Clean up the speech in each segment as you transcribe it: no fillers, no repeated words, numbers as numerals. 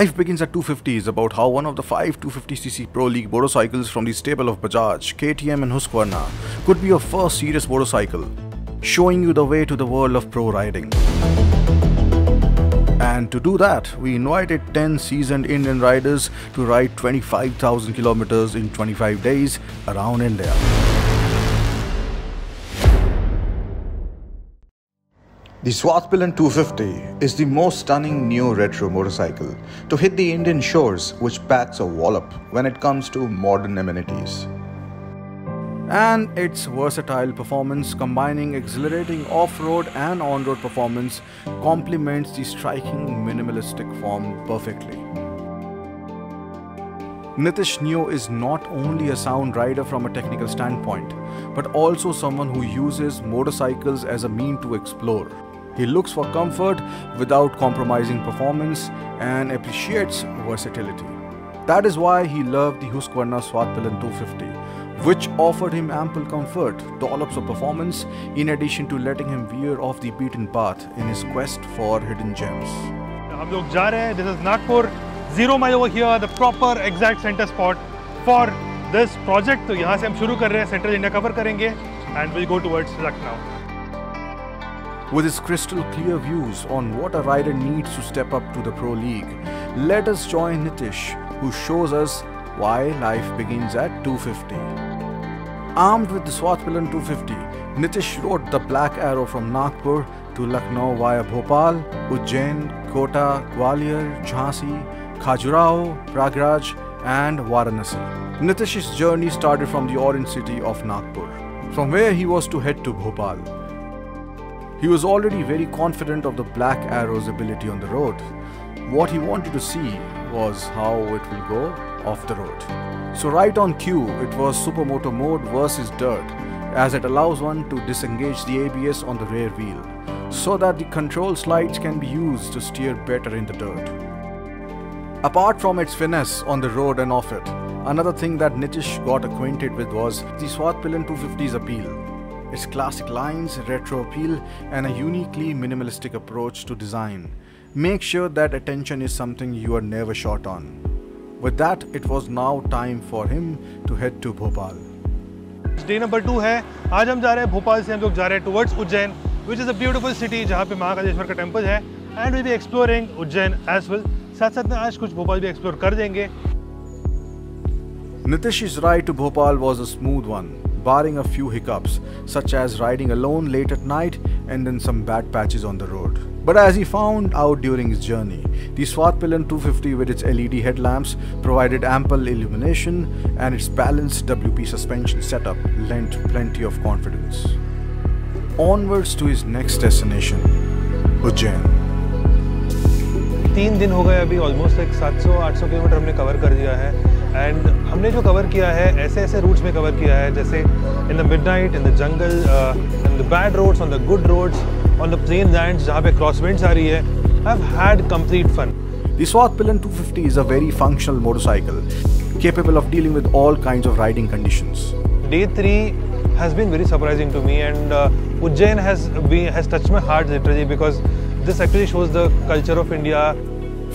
Life Begins at 250 is about how one of the 5 250cc Pro League motorcycles from the stable of Bajaj, KTM and Husqvarna could be your first serious motorcycle, showing you the way to the world of pro riding. And to do that, we invited 10 seasoned Indian riders to ride 25,000 kilometers in 25 days around India. The Swathpillen 250 is the most stunning neo-retro motorcycle to hit the Indian shores, which packs a wallop when it comes to modern amenities. And its versatile performance, combining exhilarating off-road and on-road performance, complements the striking minimalistic form perfectly. Nitish Neo is not only a sound rider from a technical standpoint, but also someone who uses motorcycles as a means to explore. He looks for comfort without compromising performance and appreciates versatility. That is why he loved the Husqvarna Swathpillen 250, which offered him ample comfort, dollops of performance, in addition to letting him veer off the beaten path in his quest for hidden gems. हम लोग जा रहे हैं. This is Nagpur, 0 mile over here, the proper exact center spot for this project. तो यहाँ से हम शुरू कर रहे हैं, Central India cover करेंगे, and we'll go towards Lucknow. With his crystal clear views on what a rider needs to step up to the Pro League, let us join Nitish, who shows us why life begins at 250. Armed with the Swathpillen 250, Nitish rode the Black Arrow from Nagpur to Lucknow via Bhopal, Ujjain, Kota, Gwalior, Jhansi, Khajuraho, Prayagraj and Varanasi. Nitish's journey started from the orange city of Nagpur, from where he was to head to Bhopal. He was already very confident of the Black Arrow's ability on the road. What he wanted to see was how it will go off the road. So right on cue, it was Supermoto mode versus dirt, as it allows one to disengage the ABS on the rear wheel, so that the control slides can be used to steer better in the dirt. Apart from its finesse on the road and off it, another thing that Nitish got acquainted with was the Swathpillen 250's appeal. Its classic lines, retro appeal and a uniquely minimalistic approach to design make sure that attention is something you are never short on. With that, it was now time for him to head to Bhopal. Day number 2 है. आज हम जा रहे हैं भोपाल से हम लोग जा रहे हैं towards Ujjain, which is a beautiful city जहाँ पे महाकालेश्वर का टेम्पल है, and we'll be exploring Ujjain as well. साथ-साथ में आज कुछ भोपाल भी explore कर देंगे. Nitish's ride to Bhopal was a smooth one, barring a few hiccups, such as riding alone late at night and then some bad patches on the road. But as he found out during his journey, the Swathpillen 250 with its LED headlamps provided ample illumination, and its balanced WP suspension setup lent plenty of confidence. Onwards to his next destination, Ujjain. 3 दिन हो गए अभी, almost एक 700-800 kilometre हमने cover कर दिया है. And हमने जो कवर किया है ऐसे रूट्स में कवर किया है, जैसे in the midnight, in the jungle, in the bad roads, on the good roads, on the plain lands जहाँ पे क्रॉस विंड्स आ रही है. I have had complete fun. The Swathpillen 250 is a very functional motorcycle, capable of dealing with all kinds of riding conditions. Day 3 has been very surprising to me, and Ujjain has touched my heart literally, because this actually shows the culture of India.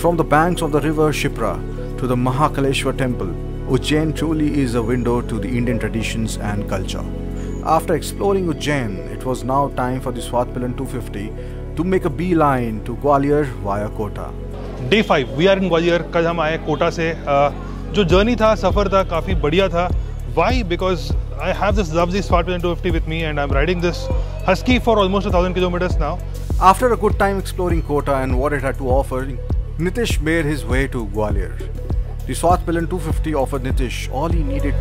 From the banks of the river Shipra to the Mahakaleshwar temple, Ujjain truly is a window to the Indian traditions and culture. After exploring Ujjain, it was now time for the Swathpillen 250 to make a beeline to Gwalior via Kota. Day 5, we are in Gwalior. कल हम आए कोटा से. जो journey था, सफ़र था, काफ़ी बढ़िया था. Why? Because I have this lovely Swathpillen 250 with me, and I'm riding this Husky for almost 1,000 kilometers now. After a good time exploring Kota and what it had to offer, Nitish made his way to Gwalior. The Swathpillen 250 offered Nitish all he needed: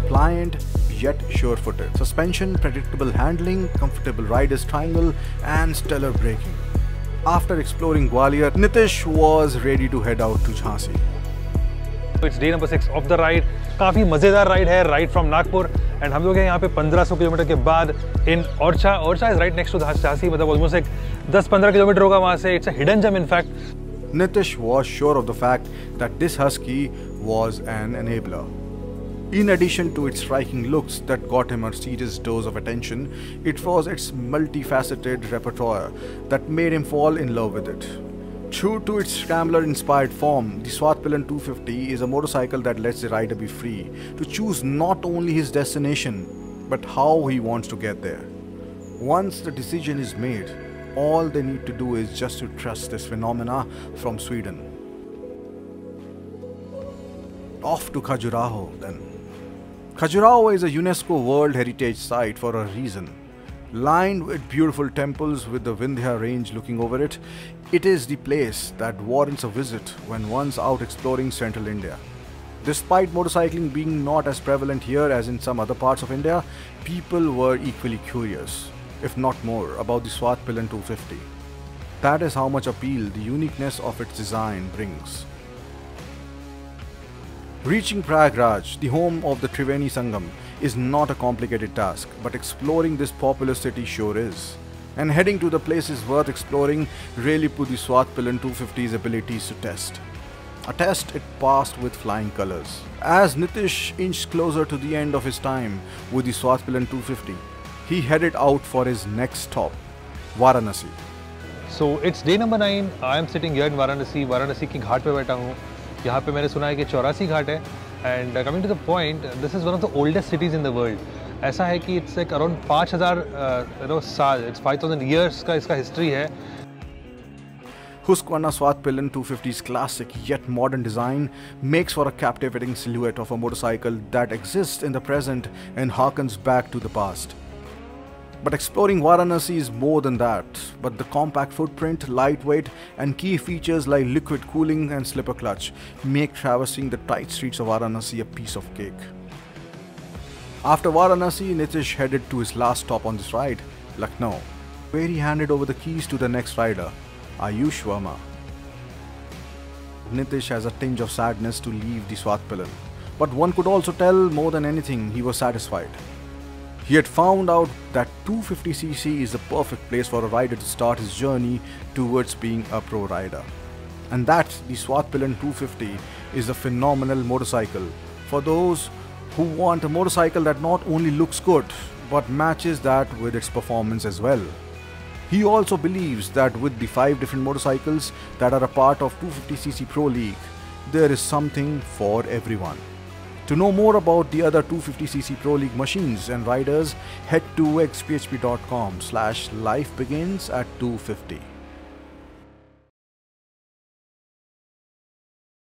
pliant yet sure-footed suspension, predictable handling, comfortable rider's triangle, and stellar braking. After exploring Gwalior, Nitish was ready to head out to Jhansi. It's day number 6 of the ride. काफ़ी मज़ेदार ride है, ride from Nagpur, and हम लोग हैं यहाँ पे 1500 kilometre के बाद in Orchha. Orchha is right next to Jhansi, मतलब ऑलमोस्ट एक 10-15 किलोमीटर होगा वहाँ से. It's a hidden gem in fact. Nitish was sure of the fact that this Husky was an enabler. In addition to its striking looks that got him a serious dose of attention, it was its multifaceted repertoire that made him fall in love with it. True to its scrambler-inspired form, the Swat-Pilan 250 is a motorcycle that lets the rider be free to choose not only his destination, but how he wants to get there. Once the decision is made, all they need to do is just to trust this phenomena from Sweden. Off to Khajuraho then. Khajuraho is a UNESCO World Heritage Site for a reason. Lined with beautiful temples with the Vindhya range looking over it, it is the place that warrants a visit when one's out exploring central India. Despite motorcycling being not as prevalent here as in some other parts of India, people were equally curious, if not more, about the Swat-Pilan 250. That is how much appeal the uniqueness of its design brings. Reaching Prayagraj, the home of the Triveni Sangam, is not a complicated task, but exploring this populous city sure is. And heading to the places worth exploring really put the Swat-Pilan 250's abilities to test. A test it passed with flying colors. As Nitish inched closer to the end of his time with the Swat-Pilan 250, he headed out for his next stop, Varanasi. So it's day number 9. I am sitting here in Varanasi. Varanasi की घाट पे बैठा हूँ. यहाँ पे मैंने सुना है कि 84 घाट है. And coming to the point, this is one of the oldest cities in the world. ऐसा है कि it's like around 5,000 साल, it's 5,000 years का इसका history है. Husqvarna Swat-Pilan 250's classic yet modern design makes for a captivating silhouette of a motorcycle that exists in the present and harkens back to the past. But exploring Varanasi is more than that, but the compact footprint, lightweight, and key features like liquid cooling and slipper clutch make traversing the tight streets of Varanasi a piece of cake. After Varanasi, Nitish headed to his last stop on this ride, Lucknow, where he handed over the keys to the next rider, Ayush Verma. Nitish has a tinge of sadness to leave the Swat-Pilan, but one could also tell more than anything he was satisfied. He had found out that 250cc is the perfect place for a rider to start his journey towards being a pro rider. And that the Swat-Pilan 250 is a phenomenal motorcycle for those who want a motorcycle that not only looks good but matches that with its performance as well. He also believes that with the 5 different motorcycles that are a part of 250cc Pro League, there is something for everyone. To know more about the other 250cc Pro League machines and riders, head to xphp.com/lifebegins@250.